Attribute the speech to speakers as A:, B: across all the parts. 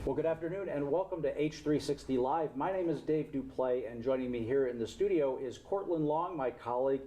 A: Well, good afternoon and welcome to H360 Live. My name is Dave Duplay, and joining me here in the studio is Courtland Long, my colleague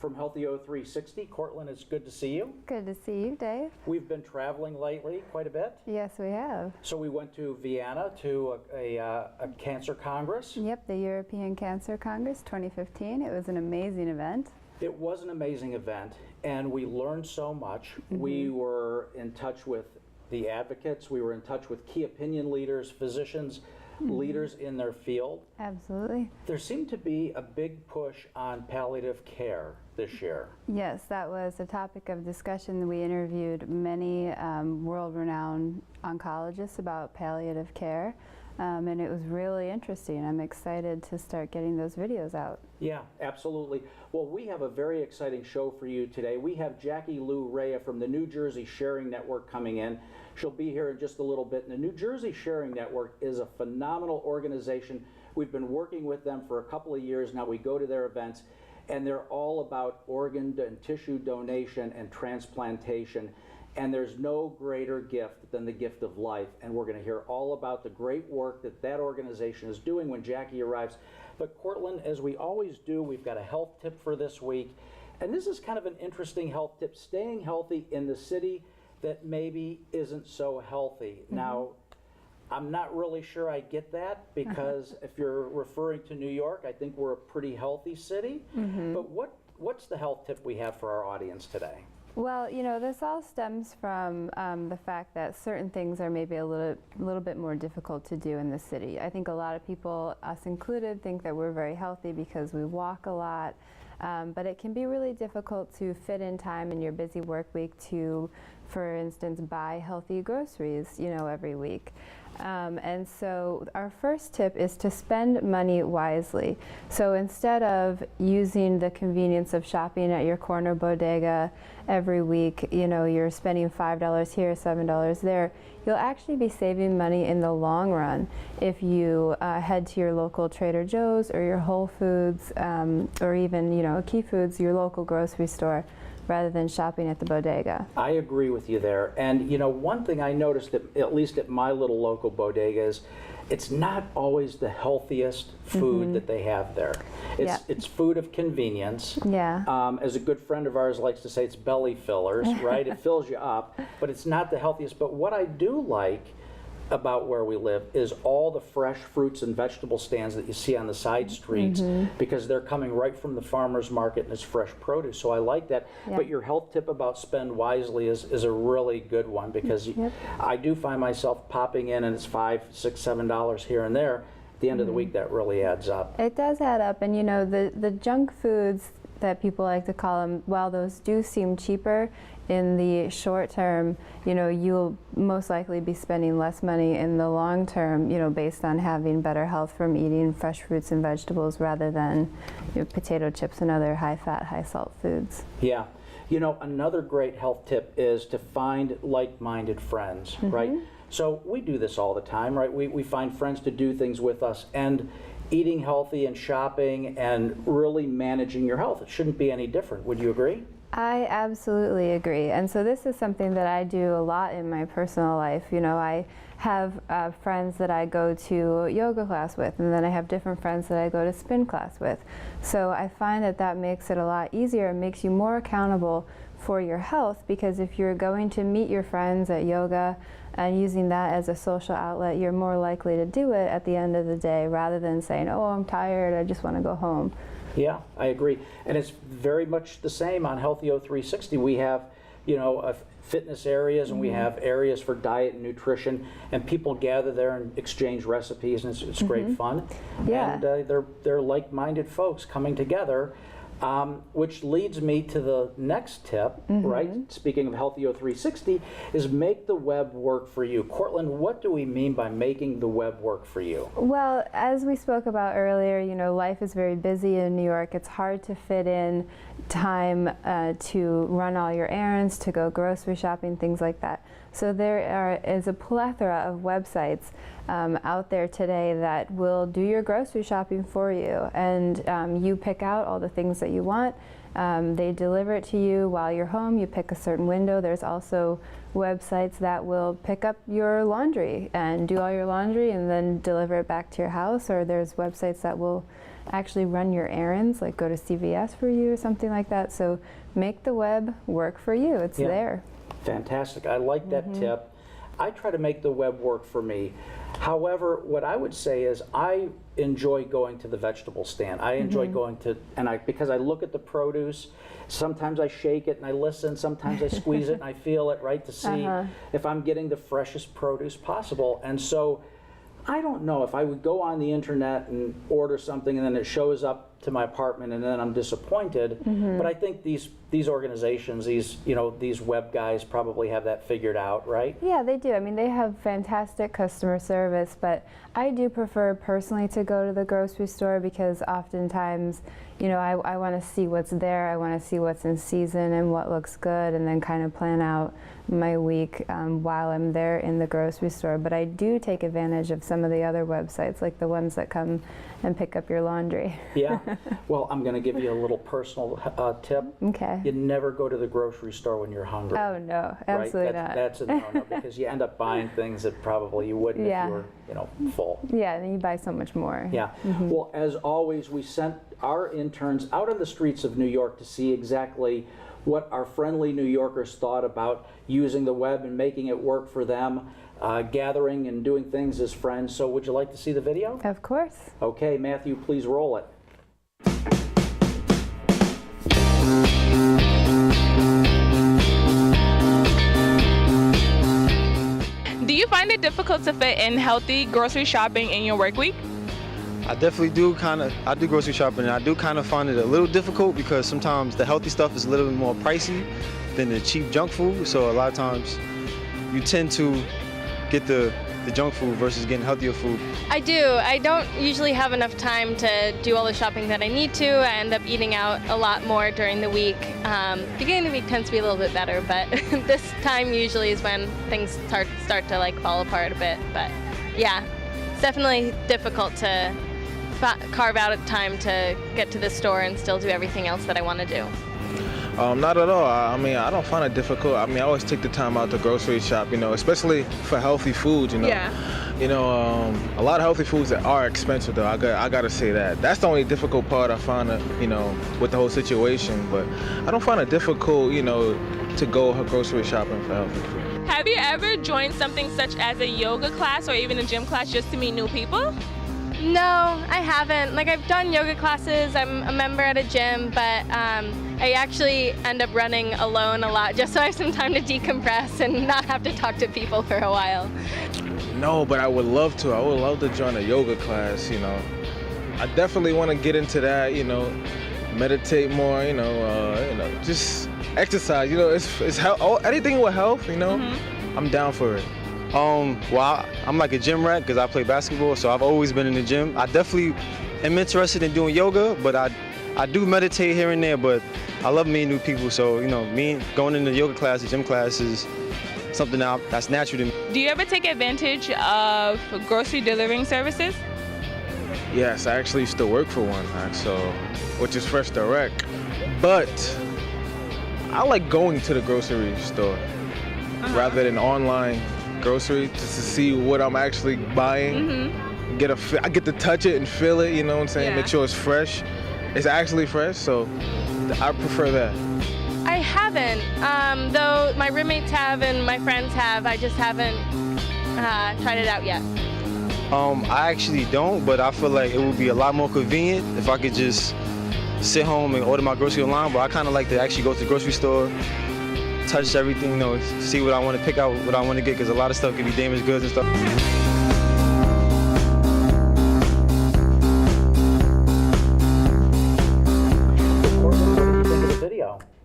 A: from Healthy h360. Courtland, it's good to see you.
B: Good to see you, Dave.
A: We've been traveling lately quite a bit.
B: Yes, we have.
A: So we went to Vienna to a cancer congress.
B: Yep, the European Cancer Congress 2015. It was an amazing event.
A: It was an amazing event, and we learned so much. We were in touch with the advocates. We were in touch with key opinion leaders, physicians, leaders in their field.
B: Absolutely.
A: There seemed to be a big push on palliative care this year.
B: Yes, that was a topic of discussion. We interviewed many world-renowned oncologists about palliative care, and it was really interesting. I'm excited to start getting those videos out.
A: Yeah, absolutely. Well, we have a very exciting show for you today. We have Jackie Lou Raia from the New Jersey Sharing Network coming in. She'll be here in just a little bit. And the New Jersey Sharing Network is a phenomenal organization. We've been working with them for a couple of years now. We go to their events, and they're all about organ and tissue donation and transplantation. And there's no greater gift than the gift of life. And we're going to hear all about the great work that that organization is doing when Jackie arrives. But Courtland, as we always do, we've got a health tip for this week. And this is kind of an interesting health tip, staying healthy in the city that maybe isn't so healthy. Now, I'm not really sure I get that, because if you're referring to New York, I think we're a pretty healthy city. But what's the health tip we have for our audience today?
B: Well, you know, this all stems from the fact that certain things are maybe a little bit more difficult to do in the city. I think a lot of people, us included, think that we're very healthy because we walk a lot, but it can be really difficult to fit in time in your busy work week to, for instance, buy healthy groceries, you know, every week. And so our first tip is to spend money wisely. So instead of using the convenience of shopping at your corner bodega every week, you know, you're spending $5 here, $7 there, you'll actually be saving money in the long run if you head to your local Trader Joe's or your Whole Foods, or even, you know, Key Foods, your local grocery store, rather than shopping at the bodega.
A: I agree with you there. And you know, one thing I noticed, that at least at my little local bodega, is it's not always the healthiest food that they have there. It's food of convenience.
B: Yeah.
A: As a good friend of ours likes to say, it's belly fillers, right? It fills you up, but it's not the healthiest. But what I do like about where we live is all the fresh fruits and vegetable stands that you see on the side streets, because they're coming right from the farmer's market and it's fresh produce. So I like that. But your health tip about spend wisely is a really good one, because I do find myself popping in and it's $5, $6, $7 here and there. At the end of the week, that really adds up.
B: It does add up. And you know, the junk foods that people like to call them, while those do seem cheaper in the short term, you know, you'll most likely be spending less money in the long term, you know, based on having better health from eating fresh fruits and vegetables rather than, you know, potato chips and other high-fat, high-salt foods.
A: Yeah. You know, another great health tip is to find like-minded friends, right? So we do this all the time, right? We find friends to do things with us, and eating healthy and shopping and really managing your health, it shouldn't be any different. Would you agree?
B: I absolutely agree. And so this is something that I do a lot in my personal life. You know, I have friends that I go to yoga class with, and then I have different friends that I go to spin class with. So I find that that makes it a lot easier and makes you more accountable for your health, because if you're going to meet your friends at yoga and using that as a social outlet, you're more likely to do it at the end of the day rather than saying, oh, I'm tired, I just want to go home.
A: Yeah, I agree. And it's very much the same on Healthy h360. We have, you know, fitness areas, and we have areas for diet and nutrition, and people gather there and exchange recipes, and it's great fun.
B: Yeah.
A: And they're like-minded folks coming together. Which leads me to the next tip, right? Speaking of Healthy h360, is make the web work for you. Courtland, what do we mean by making the web work for you?
B: Well, as we spoke about earlier, you know, life is very busy in New York. It's hard to fit in time to run all your errands, to go grocery shopping, things like that. So there is a plethora of websites out there today that will do your grocery shopping for you, and you pick out all the things that you want, They deliver it to you while you're home. You pick a certain window. There's also websites that will pick up your laundry and do all your laundry and then deliver it back to your house. Or there's websites that will actually run your errands, like go to CVS for you or something like that. So make the web work for you. It's there.
A: Fantastic. I like that tip. I try to make the web work for me. However, what I would say is I enjoy going to the vegetable stand. I enjoy going to, because I look at the produce, sometimes I shake it and I listen, sometimes I squeeze it and I feel it, right, to see if I'm getting the freshest produce possible. And so I don't know if I would go on the internet and order something and then it shows up to my apartment and then I'm disappointed. But I think these organizations, these web guys probably have that figured out, right? Yeah,
B: they do. I mean, they have fantastic customer service, but I do prefer personally to go to the grocery store because oftentimes, I want to see what's there. I want to see what's in season and what looks good, and then kind of plan out my week while I'm there in the grocery store. But I do take advantage of some of the other websites, like the ones that come and pick up your laundry.
A: Yeah. Well, I'm going to give you a little personal tip.
B: Okay.
A: You never go to the grocery store when you're hungry.
B: Oh, no, absolutely not.
A: That's a no-no because you end up buying things that probably you wouldn't if you were, full.
B: Yeah, and then you buy so much more.
A: Yeah. Well, as always, we sent our interns out on the streets of New York to see exactly what our friendly New Yorkers thought about using the web and making it work for them, gathering and doing things as friends. So would you like to see the video?
B: Of course.
A: Okay, Matthew, please roll it.
C: Do you find it difficult to fit in healthy grocery shopping in your work week?
D: I definitely do I do grocery shopping, and I do kind of find it a little difficult because sometimes the healthy stuff is a little bit more pricey than the cheap junk food. So a lot of times you tend to get the junk food versus getting healthier food.
E: I do. I don't usually have enough time to do all the shopping that I need to. I end up eating out a lot more during the week. Beginning of the week tends to be a little bit better, but this time usually is when things start to like fall apart a bit. But yeah, it's definitely difficult to carve out time to get to the store and still do everything else that I want to do.
F: Not at all. I mean, I don't find it difficult. I mean, I always take the time out to grocery shop, especially for healthy foods,
C: Yeah.
F: A lot of healthy foods that are expensive, though. I got to say that. That's the only difficult part I find, with the whole situation. But I don't find it difficult, to go grocery shopping for healthy food.
C: Have you ever joined something such as a yoga class or even a gym class just to meet new people?
E: No, I haven't. Like, I've done yoga classes. I'm a member at a gym, but I actually end up running alone a lot just so I have some time to decompress and not have to talk to people for a while.
F: No, but I would love to. I would love to join a yoga class, I definitely want to get into that, meditate more, just exercise. It's health, anything with health, I'm down for it. Well, I'm like a gym rat because I play basketball, so I've always been in the gym. I definitely am interested in doing yoga, but I do meditate here and there, but I love meeting new people, so, me going into yoga classes, gym classes, something that's natural to me.
C: Do you ever take advantage of grocery delivering services?
F: Yes, I actually used to work for one, which is Fresh Direct, but I like going to the grocery store rather than online grocery just to see what I'm actually buying. I get to touch it and feel it, you know what I'm saying?
C: Yeah.
F: Make sure it's fresh. It's actually fresh, so I prefer that.
E: I haven't, though my roommates have and my friends have. I just haven't tried it out yet.
D: I actually don't, but I feel like it would be a lot more convenient if I could just sit home and order my groceries online, but I kind of like to actually go to the grocery store, touch everything, see what I want to pick out, what I want to get, because a lot of stuff can be damaged goods and stuff.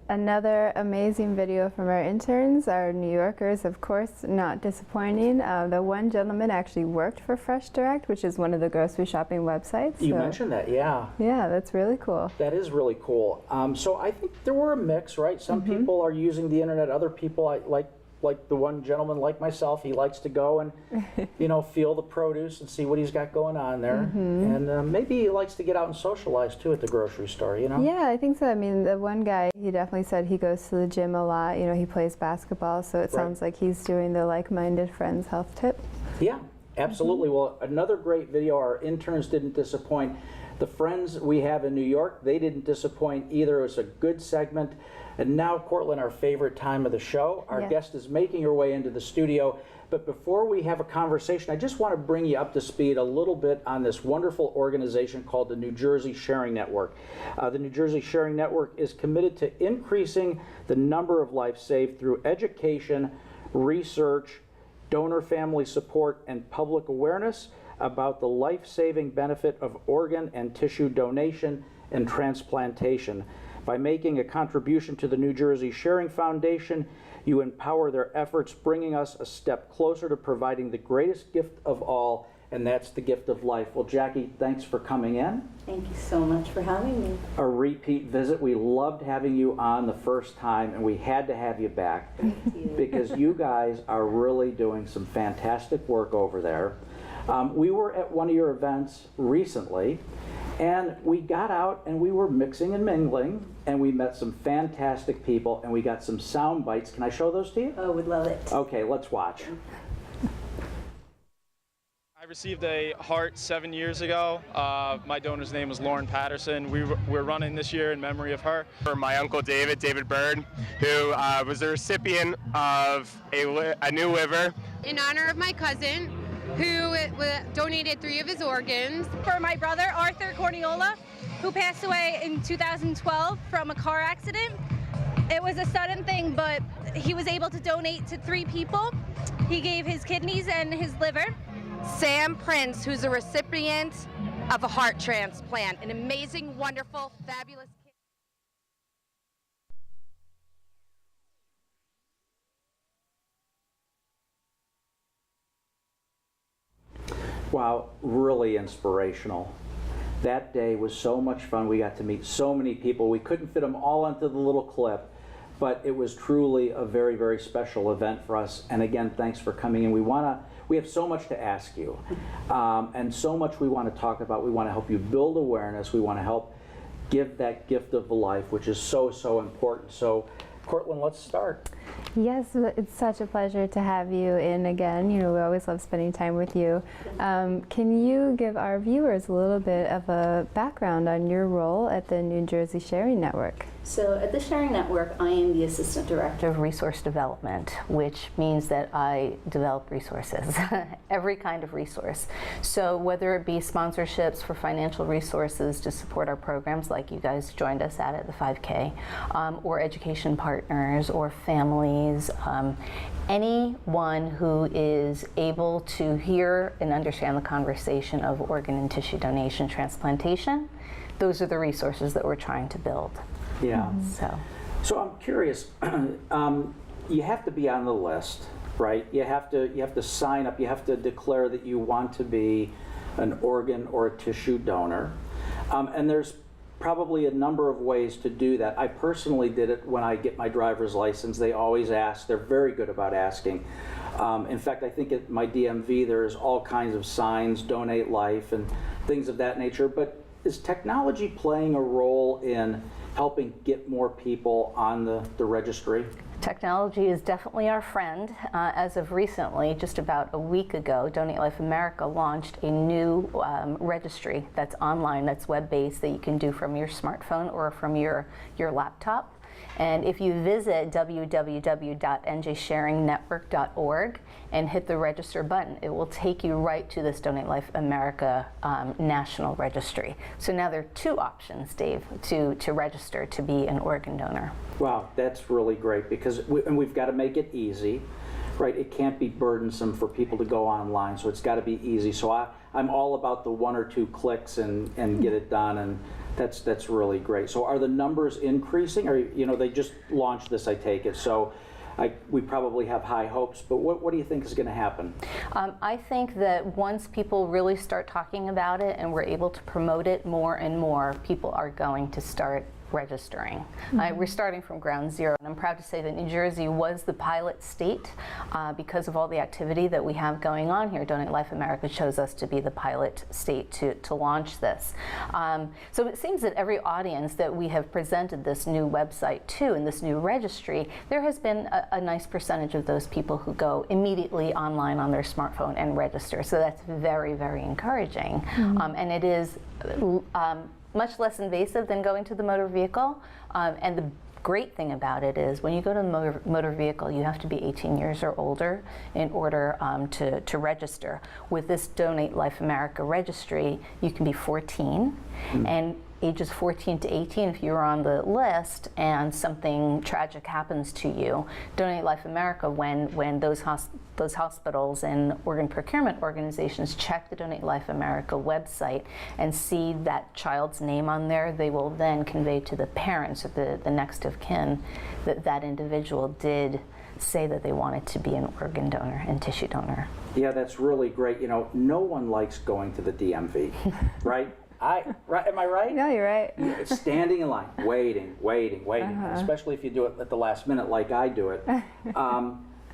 B: Another amazing video from our interns, our New Yorkers, of course, not disappointing. The one gentleman actually worked for Fresh Direct, which is one of the grocery shopping websites.
A: You mentioned that, yeah.
B: Yeah, that's really cool.
A: That is really cool. So I think there were a mix, right? Some people are using the internet, other people, like like the one gentleman like myself, he likes to go and, you know, feel the produce and see what he's got going on there. And maybe he likes to get out and socialize too at the grocery store, you know?
B: Yeah, I think so. I mean, the one guy, he definitely said he goes to the gym a lot. You know, he plays basketball, so it sounds like he's doing the like-minded friends health tip.
A: Yeah, absolutely. Well, another great video. Our interns didn't disappoint. The friends we have in New York, they didn't disappoint either. It was a good segment. And now, Cortland, our favorite time of the show. Our guest is making her way into the studio. But before we have a conversation, I just want to bring you up to speed a little bit on this wonderful organization called the New Jersey Sharing Network. The New Jersey Sharing Network is committed to increasing the number of lives saved through education, research, donor family support, and public awareness about the life-saving benefit of organ and tissue donation and transplantation. By making a contribution to the New Jersey Sharing Foundation, you empower their efforts, bringing us a step closer to providing the greatest gift of all, and that's the gift of life. Well, Jackie, thanks for coming in.
G: Thank you so much for having me.
A: A repeat visit. We loved having you on the first time, and we had to have you back.
G: Thank you.
A: Because you guys are really doing some fantastic work over there. We were at one of your events recently, and we got out and we were mixing and mingling, and we met some fantastic people, and we got some sound bites. Can I show those to you?
G: Oh, would love it.
A: Okay, let's watch.
H: I received a heart 7 years ago. My donor's name was Lauren Patterson. We're running this year in memory of her.
I: For my uncle David Bird, who was the recipient of a new liver.
J: In honor of my cousin, who donated 3 of his organs. For my brother, Arthur Corniola, who passed away in 2012 from a car accident. It was a sudden thing, but he was able to donate to 3 people. He gave his kidneys and his liver.
K: Sam Prince, who's a recipient of a heart transplant, an amazing, wonderful, fabulous kid.
A: Wow, really inspirational. That day was so much fun. We got to meet so many people. We couldn't fit them all into the little clip, but it was truly a very, very special event for us. And again, thanks for coming in. We have so much to ask you, and so much we want to talk about. We want to help you build awareness. We want to help give that gift of life, which is so, so important. So, Cortland, let's start.
B: Yes, it's such a pleasure to have you in again. You know, we always love spending time with you. Can you give our viewers a little bit of a background on your role at the New Jersey Sharing Network?
G: So at the Sharing Network, I am the Assistant Director
L: of Resource Development, which means that I develop resources, every kind of resource. So whether it be sponsorships for financial resources to support our programs like you guys joined us at the 5K, or education partners or families, anyone who is able to hear and understand the conversation of organ and tissue donation transplantation, those are the resources that we're trying to build.
A: Yeah. So I'm curious. You have to be on the list, right? You have to sign up. You have to declare that you want to be an organ or a tissue donor, and there's probably a number of ways to do that. I personally did it when I get my driver's license. They always ask. They're very good about asking. In fact, I think at my DMV there's all kinds of signs, donate life, and things of that nature. But is technology playing a role in helping get more people on the registry?
L: Technology is definitely our friend. As of recently, just about a week ago, Donate Life America launched a new registry that's online, that's web-based, that you can do from your smartphone or from your laptop. And if you visit www.njsharingnetwork.org and hit the register button, it will take you right to this Donate Life America national registry. So now there are 2 options, Dave, to register to be an organ donor.
A: Wow, that's really great, because we've got to make it easy, right? It can't be burdensome for people to go online, so it's got to be easy. So I'm all about the 1 or 2 clicks and get it done, and that's really great. So are the numbers increasing? Or, you know, they just launched this, I take it, so we probably have high hopes, but what do you think is going to happen?
L: I think that once people really start talking about it and we're able to promote it more and more, people are going to start registering. We're starting from ground zero, and I'm proud to say that New Jersey was the pilot state because of all the activity that we have going on here. Donate Life America chose us to be the pilot state to launch this. So it seems that every audience that we have presented this new website to and this new registry, there has been a nice percentage of those people who go immediately online on their smartphone and register. So that's very, very encouraging. And it is much less invasive than going to the motor vehicle. And the great thing about it is when you go to the motor vehicle, you have to be 18 years or older in order to register. With this Donate Life America registry, you can be 14. And ages 14 to 18, if you're on the list and something tragic happens to you, Donate Life America, when those hospitals and organ procurement organizations check the Donate Life America website and see that child's name on there, they will then convey to the parents or the next of kin that that individual did say that they wanted to be an organ donor and tissue donor.
A: Yeah, that's really great. You know, no one likes going to the DMV, right? Right? Am I right?
B: No, you're right.
A: It's standing in line, waiting, especially if you do it at the last minute like I do it.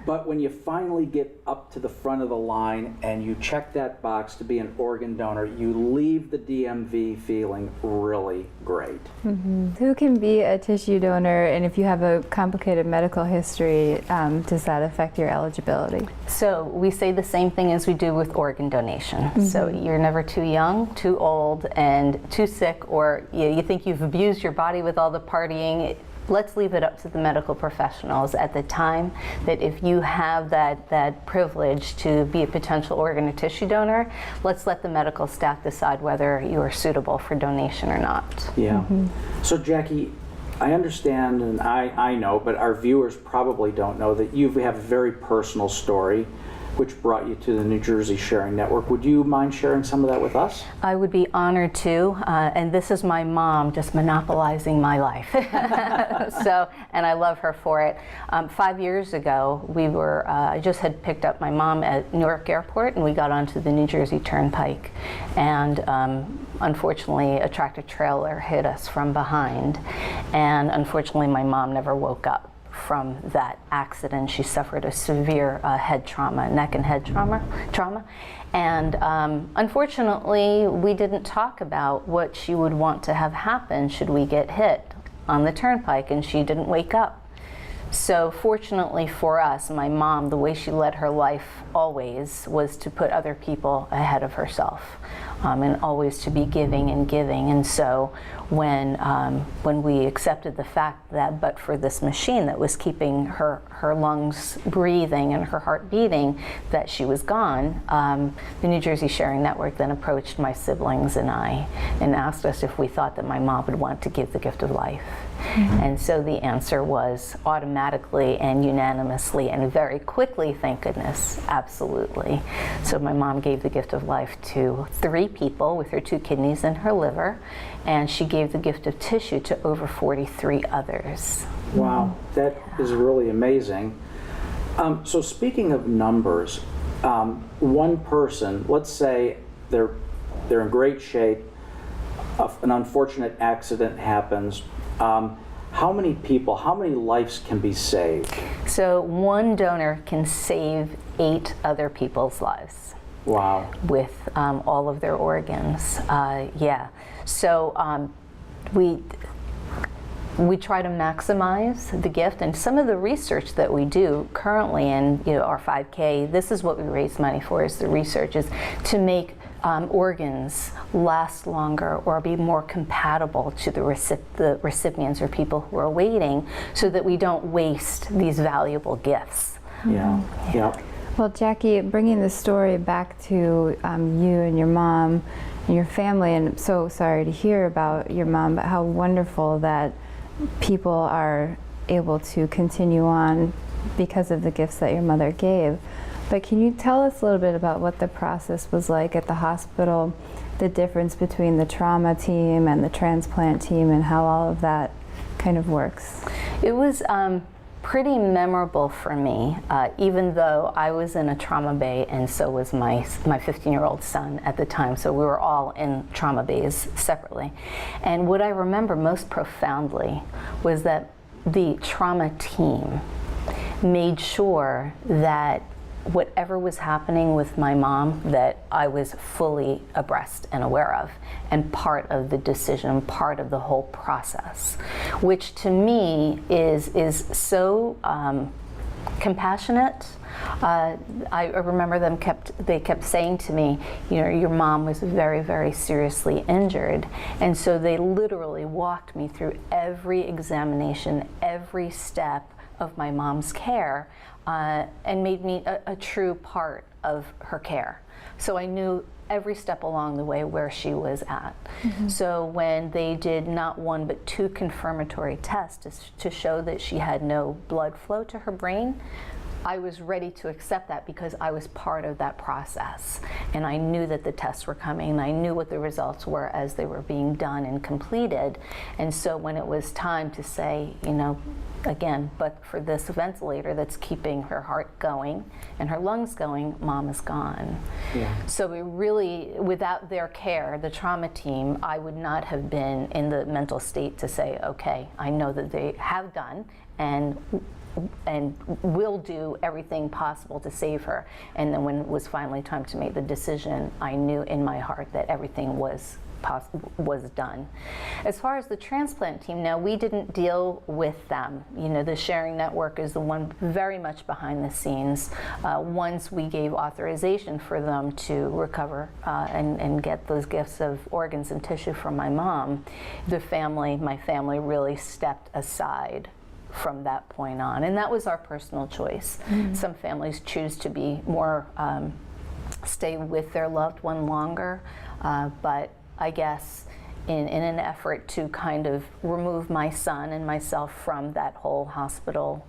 A: But when you finally get up to the front of the line and you check that box to be an organ donor, you leave the DMV feeling really great.
B: Who can be a tissue donor, and if you have a complicated medical history, does that affect your eligibility?
L: So we say the same thing as we do with organ donation. So you're never too young, too old, and too sick, or you think you've abused your body with all the partying. Let's leave it up to the medical professionals at the time that if you have that privilege to be a potential organ or tissue donor, let's let the medical staff decide whether you are suitable for donation or not.
A: Yeah. So Jackie, I understand and I know, but our viewers probably don't know that you have a very personal story which brought you to the New Jersey Sharing Network. Would you mind sharing some of that with us?
L: I would be honored to, and this is my mom just monopolizing my life. And I love her for it. 5 years ago, I just had picked up my mom at Newark Airport, and we got onto the New Jersey Turnpike. And unfortunately, a tractor trailer hit us from behind. And unfortunately, my mom never woke up from that accident. She suffered a severe head trauma, neck and head trauma. And unfortunately, we didn't talk about what she would want to have happen should we get hit on the turnpike, and she didn't wake up. So fortunately for us, my mom, the way she led her life always was to put other people ahead of herself, and always to be giving and giving. And so when we accepted the fact that but for this machine that was keeping her lungs breathing and her heart beating, that she was gone, the New Jersey Sharing Network then approached my siblings and I and asked us if we thought that my mom would want to give the gift of life. And so the answer was automatically and unanimously and very quickly, thank goodness, absolutely. So my mom gave the gift of life to 3 people with her 2 kidneys and her liver, and she gave the gift of tissue to over 43 others.
A: Wow, that is really amazing. So speaking of numbers, one person, let's say they're in great shape, an unfortunate accident happens, how many people, how many lives can be saved?
L: So one donor can save 8 other people's lives.
A: Wow.
L: With all of their organs. Yeah. So we try to maximize the gift, and some of the research that we do currently in our 5K, this is what we raise money for, is the research is to make organs last longer or be more compatible to the recipients or people who are waiting, so that we don't waste these valuable gifts.
A: Yeah.
B: Well, Jackie, bringing the story back to you and your mom and your family, and I'm so sorry to hear about your mom, but how wonderful that people are able to continue on because of the gifts that your mother gave. But can you tell us a little bit about what the process was like at the hospital, the difference between the trauma team and the transplant team, and how all of that kind of works?
L: It was pretty memorable for me, even though I was in a trauma bay and so was my 15-year-old son at the time, so we were all in trauma bays separately. And what I remember most profoundly was that the trauma team made sure that whatever was happening with my mom, that I was fully abreast and aware of, and part of the decision, part of the whole process, which to me is so compassionate. I remember they kept saying to me, you know, your mom was very, very seriously injured, and so they literally walked me through every examination, every step of my mom's care, and made me a true part of her care. So I knew every step along the way where she was at. Mm-hmm. So when they did not one but two confirmatory tests to show that she had no blood flow to her brain, I was ready to accept that because I was part of that process. And I knew that the tests were coming, and I knew what the results were as they were being done and completed. And so when it was time to say, you know, again, but for this ventilator that's keeping her heart going and her lungs going, Mom is gone. Yeah. So we really, without their care, the trauma team, I would not have been in the mental state to say, okay, I know that they have done and will do everything possible to save her. And then when it was finally time to make the decision, I knew in my heart that everything was done. As far as the transplant team, now we didn't deal with them. You know, the sharing network is the one very much behind the scenes. Once we gave authorization for them to recover and get those gifts of organs and tissue from my mom, my family really stepped aside from that point on, and that was our personal choice. Mm-hmm. Some families choose to be more stay with their loved one longer, but I guess in an effort to kind of remove my son and myself from that whole hospital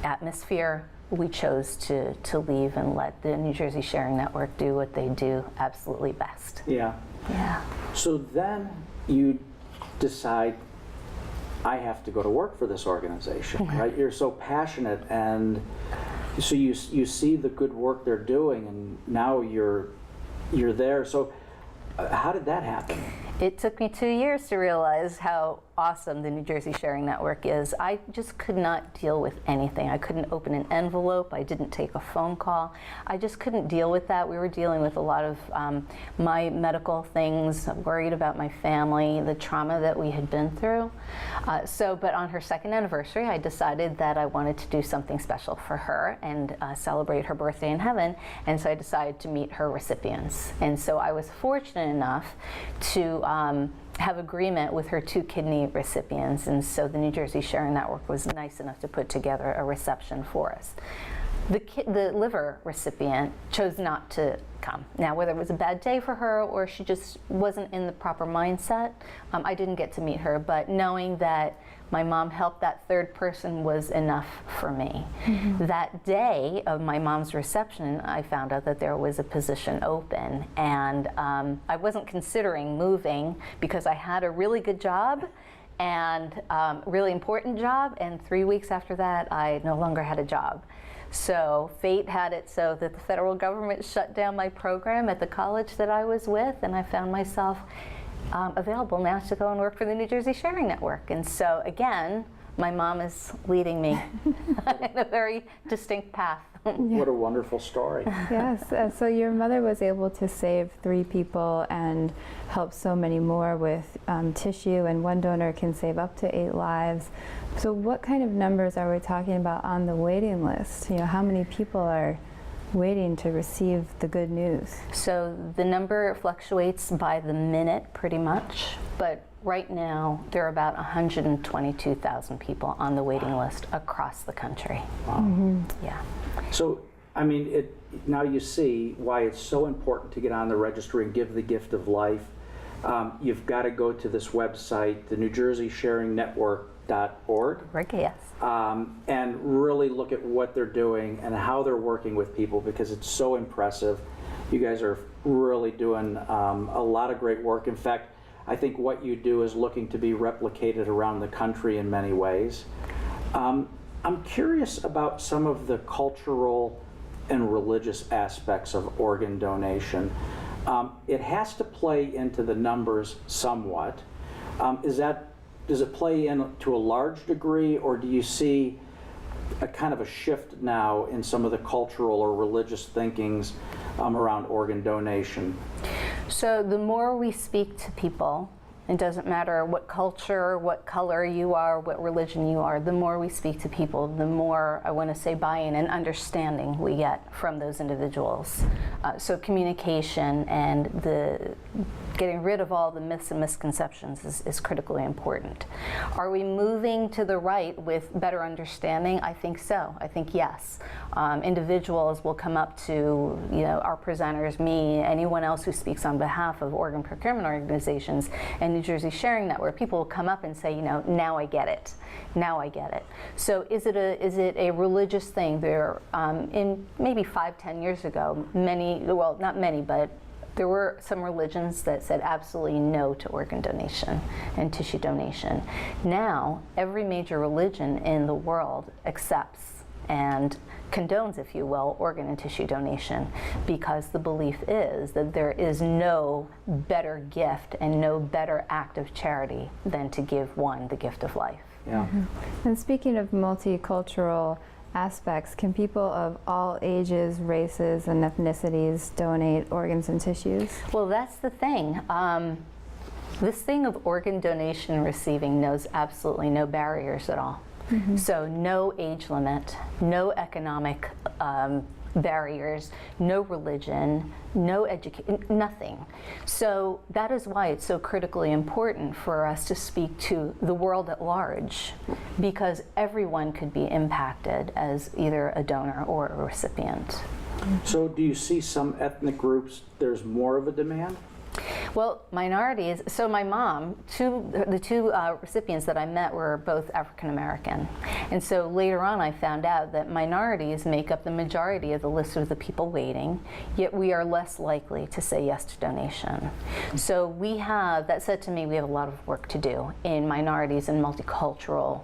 L: atmosphere, we chose to leave and let the New Jersey Sharing Network do what they do absolutely best.
A: Yeah.
L: Yeah.
A: So then you decide, I have to go to work for this organization, right? You're so passionate, and so you see the good work they're doing, and now you're there. So how did that happen?
L: It took me 2 years to realize how awesome the New Jersey Sharing Network is. I just could not deal with anything. I couldn't open an envelope. I didn't take a phone call. I just couldn't deal with that. We were dealing with a lot of my medical things, worried about my family, the trauma that we had been through. But on her second anniversary, I decided that I wanted to do something special for her and celebrate her birthday in heaven. And so I decided to meet her recipients. And so I was fortunate enough to have agreement with her 2 kidney recipients, and so the New Jersey Sharing Network was nice enough to put together a reception for us. The liver recipient chose not to come. Now, whether it was a bad day for her or she just wasn't in the proper mindset, I didn't get to meet her, but knowing that my mom helped that third person was enough for me. Mm-hmm. That day of my mom's reception, I found out that there was a position open, and I wasn't considering moving because I had a really good job and really important job, and 3 weeks after that, I no longer had a job. So fate had it so that the federal government shut down my program at the college that I was with, and I found myself available now to go and work for the New Jersey Sharing Network. And so again, my mom is leading me in a very distinct path.
A: What a wonderful story.
B: Yes, so your mother was able to save 3 people and help so many more with tissue, and one donor can save up to 8 lives. So what kind of numbers are we talking about on the waiting list? You know, how many people are waiting to receive the good news?
L: So the number fluctuates by the minute pretty much, but right now there are about 122,000 people on the waiting list across the country.
A: Wow.
L: Mm-hmm. Yeah.
A: So, I mean, now you see why it's so important to get on the registry and give the gift of life. You've got to go to this website, the New Jersey Sharing Network.org.
L: Yes.
A: And really look at what they're doing and how they're working with people, because it's so impressive. You guys are really doing a lot of great work. In fact, I think what you do is looking to be replicated around the country in many ways. I'm curious about some of the cultural and religious aspects of organ donation. It has to play into the numbers somewhat. Does it play in to a large degree, or do you see a kind of a shift now in some of the cultural or religious thinkings around organ donation?
L: So the more we speak to people, it doesn't matter what culture, what color you are, what religion you are, the more we speak to people, the more, I want to say, buy-in and understanding we get from those individuals. So communication and the getting rid of all the myths and misconceptions is critically important. Are we moving to the right with better understanding? I think so. I think yes. Individuals will come up to our presenters, me, anyone else who speaks on behalf of organ procurement organizations and New Jersey Sharing Network. People will come up and say, now I get it. Now I get it. So is it a religious thing? There, in maybe 5-10 years ago, well, not many, but there were some religions that said absolutely no to organ donation and tissue donation. Now, every major religion in the world accepts and condones, if you will, organ and tissue donation, because the belief is that there is no better gift and no better act of charity than to give one the gift of life.
A: Yeah.
B: Mm-hmm. And speaking of multicultural aspects, can people of all ages, races, and ethnicities donate organs and tissues?
L: Well, that's the thing. This thing of organ donation and receiving knows absolutely no barriers at all. Mm-hmm. So no age limit, no economic barriers, no religion, no education, nothing. So that is why it's so critically important for us to speak to the world at large, because everyone could be impacted as either a donor or a recipient.
A: So do you see some ethnic groups, there's more of a demand?
L: Well, minorities, so my mom, the two recipients that I met were both African American. And so later on I found out that minorities make up the majority of the list of the people waiting, yet we are less likely to say yes to donation. So that said to me, we have a lot of work to do in minorities and multicultural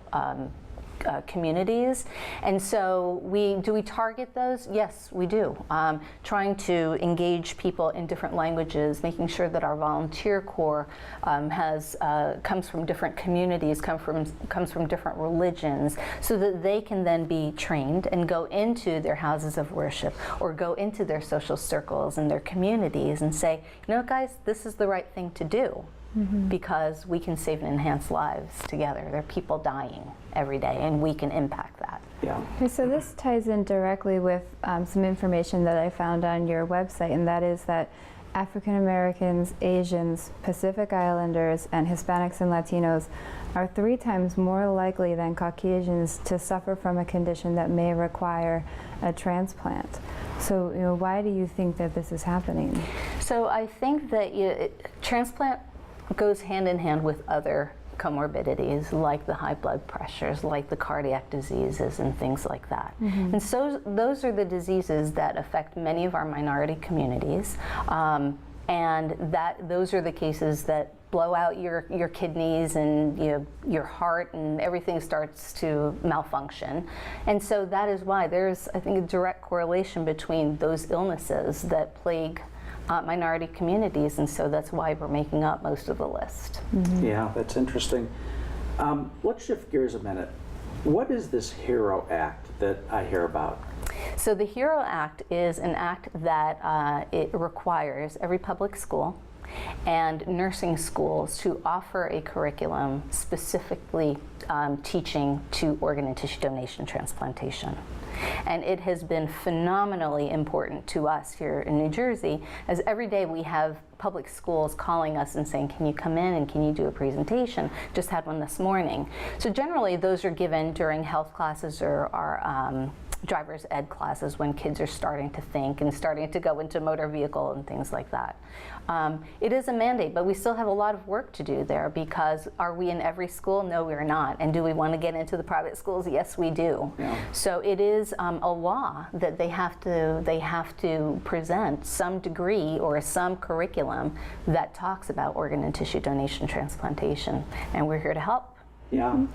L: communities. And so do we target those? Yes, we do. Trying to engage people in different languages, making sure that our volunteer corps comes from different communities, comes from different religions, so that they can then be trained and go into their houses of worship or go into their social circles and their communities and say, guys, this is the right thing to do. Mm-hmm. Because we can save and enhance lives together. There are people dying every day, and we can impact that.
A: Yeah.
B: Okay, so this ties in directly with some information that I found on your website, and that is that African Americans, Asians, Pacific Islanders, and Hispanics and Latinos are 3 times more likely than Caucasians to suffer from a condition that may require a transplant. So, why do you think that this is happening?
L: So I think that transplant goes hand in hand with other comorbidities like the high blood pressures, like the cardiac diseases and things like that. Mm-hmm. And so those are the diseases that affect many of our minority communities, and those are the cases that blow out your kidneys and your heart, and everything starts to malfunction. And so that is why there's, I think, a direct correlation between those illnesses that plague minority communities, and so that's why we're making up most of the list.
A: Mm-hmm. Yeah, that's interesting. Let's shift gears a minute. What is this HERO Act that I hear about?
L: So the HERO Act is an act that it requires every public school and nursing schools to offer a curriculum specifically teaching to organ and tissue donation transplantation. And it has been phenomenally important to us here in New Jersey, as every day we have public schools calling us and saying, can you come in and can you do a presentation? Just had one this morning. So generally those are given during health classes or our driver's ed classes when kids are starting to think and starting to go into motor vehicle and things like that. It is a mandate, but we still have a lot of work to do there, because are we in every school? No, we're not. And do we want to get into the private schools? Yes, we do. Yeah. So it is a law that they have to present some degree or some curriculum that talks about organ and tissue donation transplantation. And we're here to help.
A: Yeah.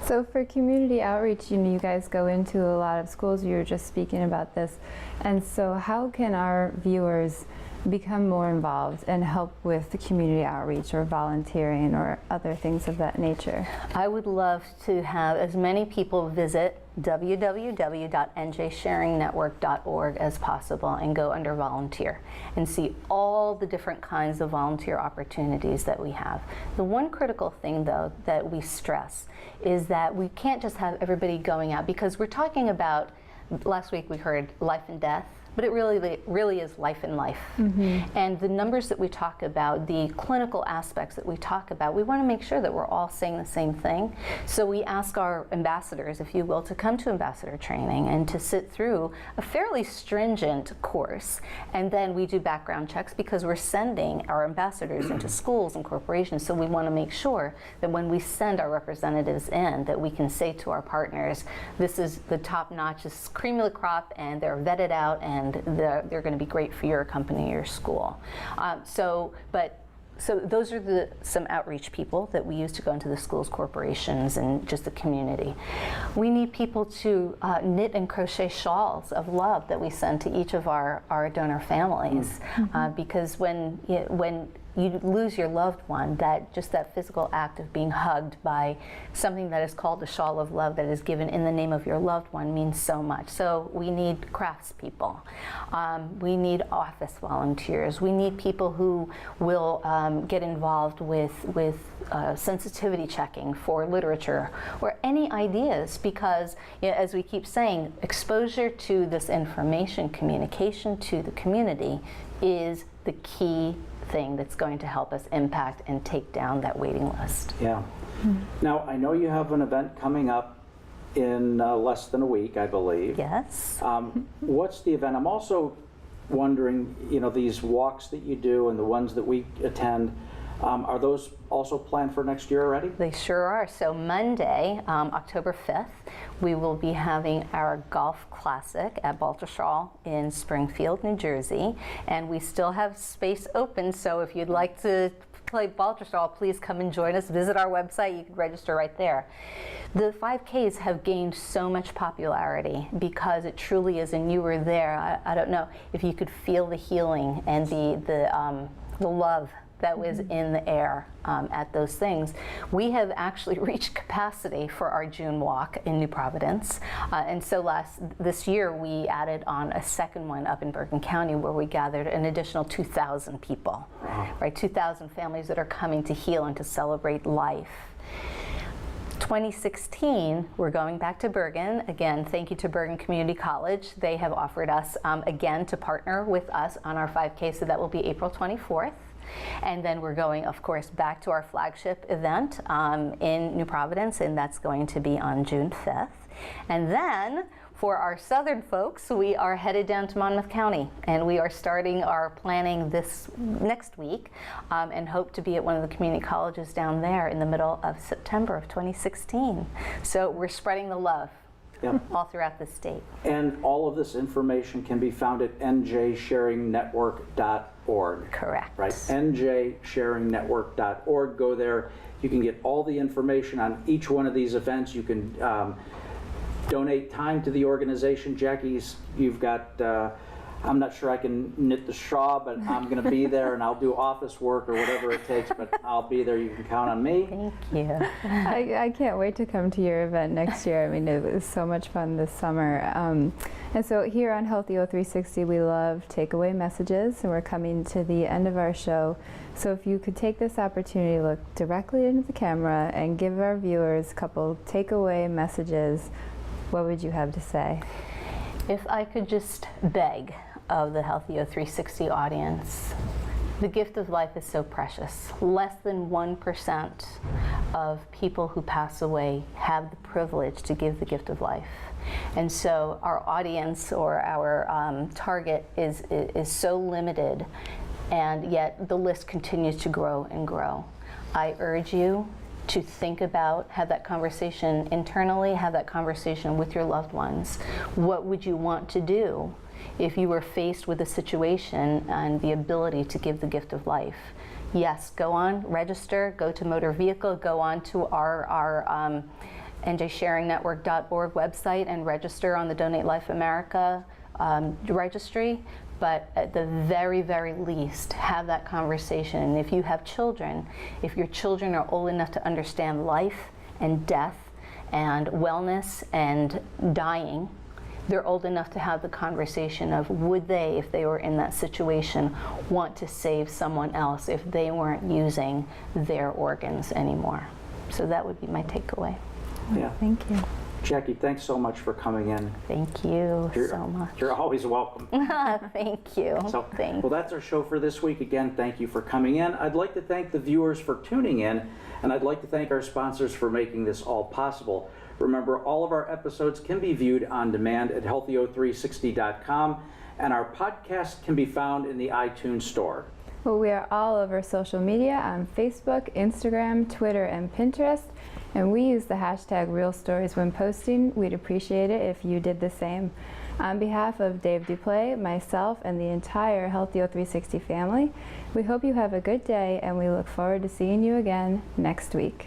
B: So for community outreach, you guys go into a lot of schools. You were just speaking about this. And so how can our viewers become more involved and help with the community outreach or volunteering or other things of that nature?
L: I would love to have as many people visit www.njsharingnetwork.org as possible and go under volunteer and see all the different kinds of volunteer opportunities that we have. The one critical thing, though, that we stress is that we can't just have everybody going out, because we're talking about, last week we heard life and death, but it really is life in life. And the numbers that we talk about, the clinical aspects that we talk about, we want to make sure that we're all saying the same thing. So we ask our ambassadors, if you will, to come to ambassador training and to sit through a fairly stringent course. And then we do background checks, because we're sending our ambassadors into schools and corporations. So we want to make sure that when we send our representatives in, that we can say to our partners, this is the top notch, this is cream of the crop, and they're vetted out, and they're going to be great for your company, your school. So those are some outreach people that we use to go into the schools, corporations, and just the community. We need people to knit and crochet shawls of love that we send to each of our donor families, because when you lose your loved one, that physical act of being hugged by something that is called a shawl of love that is given in the name of your loved one means so much. So we need craftspeople. We need office volunteers. We need people who will get involved with sensitivity checking for literature or any ideas, because as we keep saying, exposure to this information, communication to the community is the key thing that's going to help us impact and take down that waiting list.
A: Yeah. Now, I know you have an event coming up in less than a week, I believe.
L: Yes.
A: What's the event? I'm also wondering, these walks that you do and the ones that we attend, are those also planned for next year already?
L: They sure are. So Monday, October 5th, we will be having our golf classic at Baltusrol in Springfield, New Jersey. And we still have space open, so if you'd like to play Baltusrol, please come and join us. Visit our website. You can register right there. The 5Ks have gained so much popularity because it truly is, and you were there. I don't know if you could feel the healing and the love that was in the air at those things. We have actually reached capacity for our June walk in New Providence. And so this year we added on a second one up in Bergen County, where we gathered an additional 2,000 people, right? 2,000 families that are coming to heal and to celebrate life. 2016, we're going back to Bergen. Again, thank you to Bergen Community College. They have offered us again to partner with us on our 5K, so that will be April 24th. And then we're going, of course, back to our flagship event in New Providence, and that's going to be on June 5th. And then for our southern folks, we are headed down to Monmouth County, and we are starting our planning this next week and hope to be at one of the community colleges down there in the middle of September of 2016. So we're spreading the love. Yep. All throughout the state.
A: And all of this information can be found at njsharingnetwork.org.
L: Correct.
A: Right, njsharingnetwork.org. Go there. You can get all the information on each one of these events. You can donate time to the organization. Jackie's, you've got, I'm not sure I can knit the shawl, but I'm going to be there, and I'll do office work or whatever it takes, but I'll be there. You can count on me.
L: Thank you.
B: I can't wait to come to your event next year. I mean, it was so much fun this summer. And so here on Healthy h360, we love takeaway messages, and we're coming to the end of our show. So if you could take this opportunity to look directly into the camera and give our viewers a couple takeaway messages, what would you have to say?
L: If I could just beg of the Healthy h360 audience, the gift of life is so precious. Less than 1% of people who pass away have the privilege to give the gift of life. And so our audience, or our target, is so limited, and yet the list continues to grow and grow. I urge you to think about, have that conversation internally, have that conversation with your loved ones. What would you want to do if you were faced with a situation and the ability to give the gift of life? yes, go on, register, go to motor vehicle, go on to our njsharingnetwork.org website and register on the Donate Life America registry. But at the very, very least, have that conversation. And if you have children, if your children are old enough to understand life and death and wellness and dying, they're old enough to have the conversation of would they, if they were in that situation, want to save someone else if they weren't using their organs anymore. So that would be my takeaway.
A: Yeah.
B: Thank you.
A: Jackie, thanks so much for coming in.
L: Thank you so much.
A: You're always welcome.
L: Thank you.
A: So,
L: Thanks.
A: well, that's our show for this week. Again, thank you for coming in. I'd like to thank the viewers for tuning in, and I'd like to thank our sponsors for making this all possible. Remember, all of our episodes can be viewed on demand at healthyo360.com, and our podcast can be found in the iTunes Store.
B: Well, we are all over social media on Facebook, Instagram, Twitter, and Pinterest, and we use the hashtag #RealStories when posting. We'd appreciate it if you did the same. On behalf of Dave Duplay, myself, and the entire Healthyo360 family, we hope you have a good day, and we look forward to seeing you again next week.